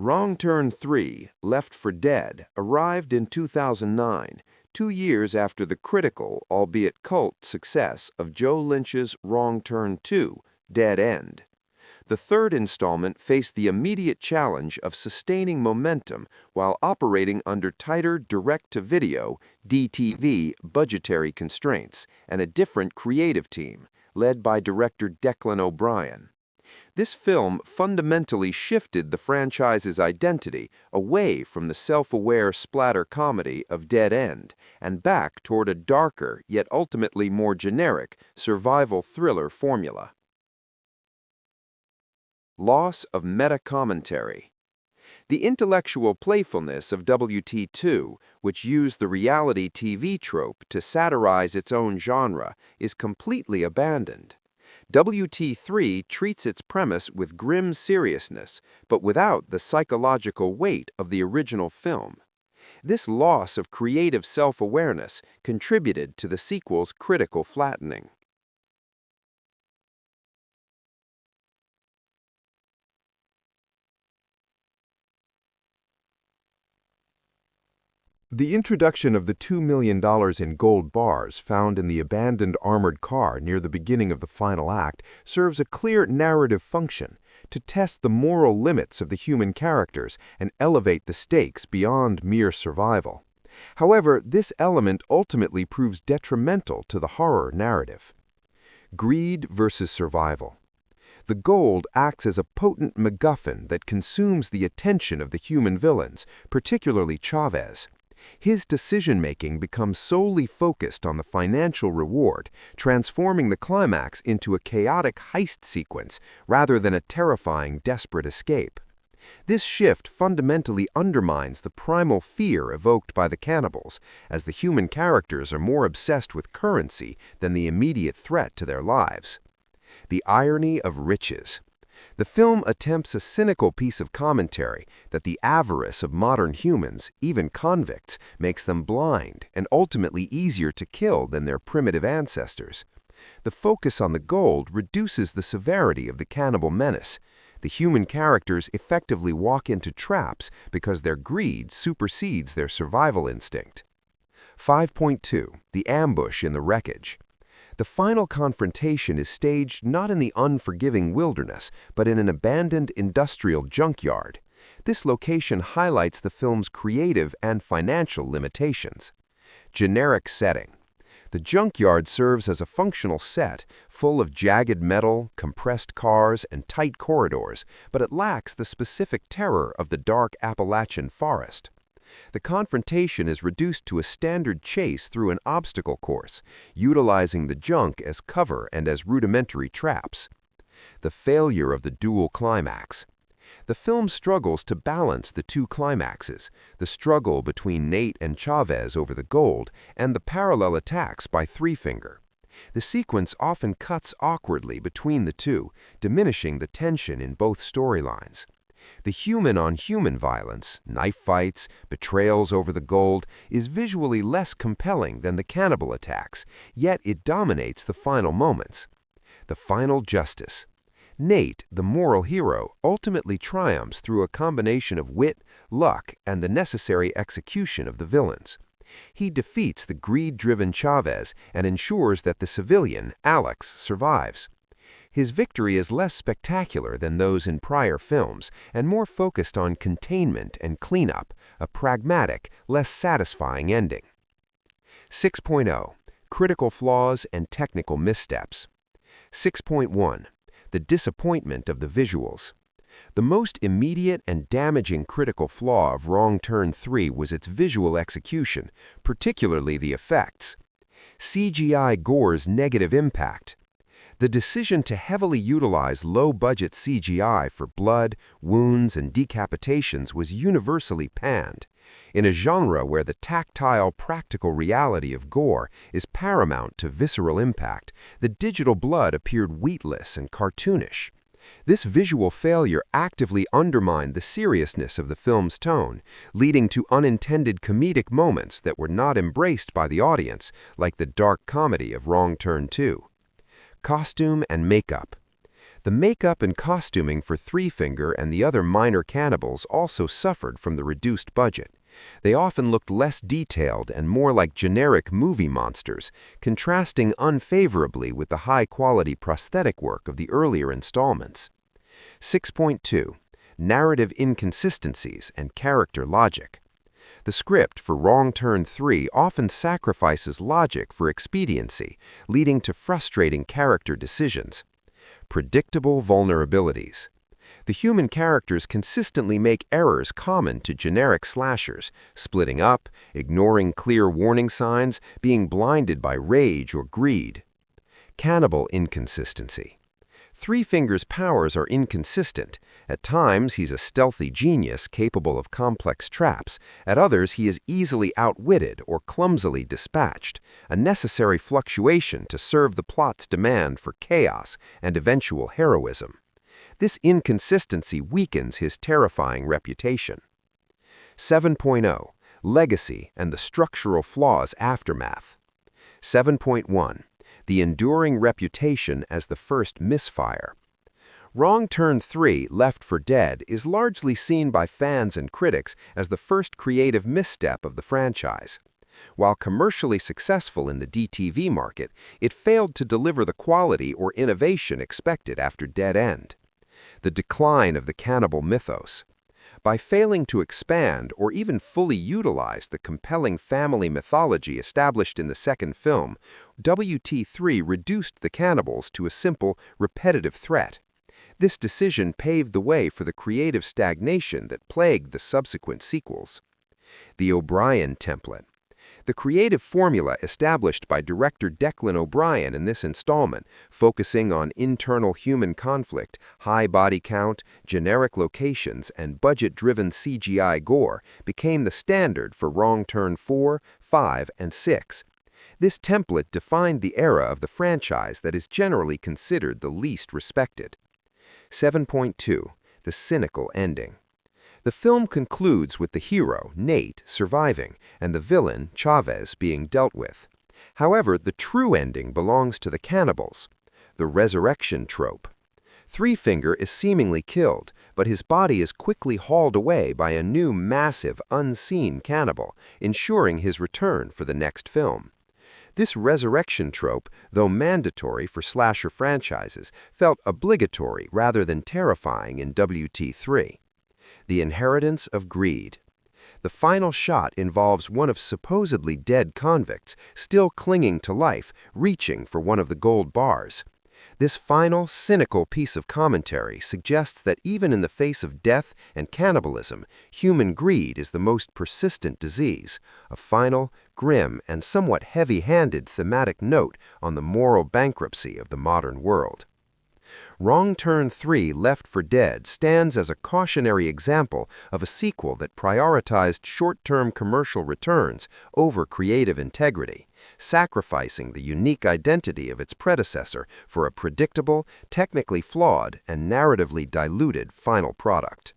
Wrong Turn 3, Left for Dead, arrived in 2009, 2 years after the critical, albeit cult, success of Joe Lynch's Wrong Turn 2, Dead End. The third installment faced the immediate challenge of sustaining momentum while operating under tighter direct-to-video (DTV) budgetary constraints and a different creative team, led by director Declan O'Brien. This film fundamentally shifted the franchise's identity away from the self-aware splatter comedy of Dead End and back toward a darker, yet ultimately more generic, survival thriller formula. Loss of meta-commentary. The intellectual playfulness of WT2, which used the reality TV trope to satirize its own genre, is completely abandoned. WT3 treats its premise with grim seriousness, but without the psychological weight of the original film. This loss of creative self-awareness contributed to the sequel's critical flattening. The introduction of the $2 million in gold bars found in the abandoned armored car near the beginning of the final act serves a clear narrative function to test the moral limits of the human characters and elevate the stakes beyond mere survival. However, this element ultimately proves detrimental to the horror narrative. Greed versus survival. The gold acts as a potent MacGuffin that consumes the attention of the human villains, particularly Chavez. His decision-making becomes solely focused on the financial reward, transforming the climax into a chaotic heist sequence rather than a terrifying, desperate escape. This shift fundamentally undermines the primal fear evoked by the cannibals, as the human characters are more obsessed with currency than the immediate threat to their lives. The irony of riches. The film attempts a cynical piece of commentary that the avarice of modern humans, even convicts, makes them blind and ultimately easier to kill than their primitive ancestors. The focus on the gold reduces the severity of the cannibal menace. The human characters effectively walk into traps because their greed supersedes their survival instinct. 5.2. The ambush in the wreckage. The final confrontation is staged not in the unforgiving wilderness, but in an abandoned industrial junkyard. This location highlights the film's creative and financial limitations. Generic setting. The junkyard serves as a functional set, full of jagged metal, compressed cars, and tight corridors, but it lacks the specific terror of the dark Appalachian forest. The confrontation is reduced to a standard chase through an obstacle course, utilizing the junk as cover and as rudimentary traps. The failure of the dual climax. The film struggles to balance the two climaxes, the struggle between Nate and Chavez over the gold, and the parallel attacks by Three Finger. The sequence often cuts awkwardly between the two, diminishing the tension in both storylines. The human-on-human violence, knife fights, betrayals over the gold, is visually less compelling than the cannibal attacks, yet it dominates the final moments. The final justice. Nate, the moral hero, ultimately triumphs through a combination of wit, luck, and the necessary execution of the villains. He defeats the greed-driven Chavez and ensures that the civilian, Alex, survives. His victory is less spectacular than those in prior films and more focused on containment and cleanup, a pragmatic, less satisfying ending. 6.0. Critical flaws and technical missteps. 6.1. The disappointment of the visuals. The most immediate and damaging critical flaw of Wrong Turn 3 was its visual execution, particularly the effects. CGI gore's negative impact. The decision to heavily utilize low-budget CGI for blood, wounds, and decapitations was universally panned. In a genre where the tactile, practical reality of gore is paramount to visceral impact, the digital blood appeared wheatless and cartoonish. This visual failure actively undermined the seriousness of the film's tone, leading to unintended comedic moments that were not embraced by the audience, like the dark comedy of Wrong Turn 2. Costume and makeup. The makeup and costuming for Three Finger and the other minor cannibals also suffered from the reduced budget. They often looked less detailed and more like generic movie monsters, contrasting unfavorably with the high-quality prosthetic work of the earlier installments. 6.2. Narrative inconsistencies and character logic. The script for Wrong Turn 3 often sacrifices logic for expediency, leading to frustrating character decisions. Predictable vulnerabilities. The human characters consistently make errors common to generic slashers, splitting up, ignoring clear warning signs, being blinded by rage or greed. Cannibal inconsistency. Three Finger's powers are inconsistent. At times, he's a stealthy genius capable of complex traps. At others, he is easily outwitted or clumsily dispatched, a necessary fluctuation to serve the plot's demand for chaos and eventual heroism. This inconsistency weakens his terrifying reputation. 7.0. Legacy and the structural flaws aftermath. 7.1. The enduring reputation as the first misfire. Wrong Turn 3, Left for Dead is largely seen by fans and critics as the first creative misstep of the franchise. While commercially successful in the DTV market, it failed to deliver the quality or innovation expected after Dead End. The decline of the cannibal mythos. By failing to expand or even fully utilize the compelling family mythology established in the second film, WT3 reduced the cannibals to a simple, repetitive threat. This decision paved the way for the creative stagnation that plagued the subsequent sequels. The O'Brien template. The creative formula established by director Declan O'Brien in this installment, focusing on internal human conflict, high body count, generic locations, and budget-driven CGI gore, became the standard for Wrong Turn 4, 5, and 6. This template defined the era of the franchise that is generally considered the least respected. 7.2. The cynical ending. The film concludes with the hero, Nate, surviving, and the villain, Chavez, being dealt with. However, the true ending belongs to the cannibals. The resurrection trope. Three Finger is seemingly killed, but his body is quickly hauled away by a new massive, unseen cannibal, ensuring his return for the next film. This resurrection trope, though mandatory for slasher franchises, felt obligatory rather than terrifying in WT3. The inheritance of greed. The final shot involves one of supposedly dead convicts, still clinging to life, reaching for one of the gold bars. This final, cynical piece of commentary suggests that even in the face of death and cannibalism, human greed is the most persistent disease, a final, grim, and somewhat heavy-handed thematic note on the moral bankruptcy of the modern world. Wrong Turn 3, Left for Dead stands as a cautionary example of a sequel that prioritized short-term commercial returns over creative integrity, sacrificing the unique identity of its predecessor for a predictable, technically flawed, and narratively diluted final product.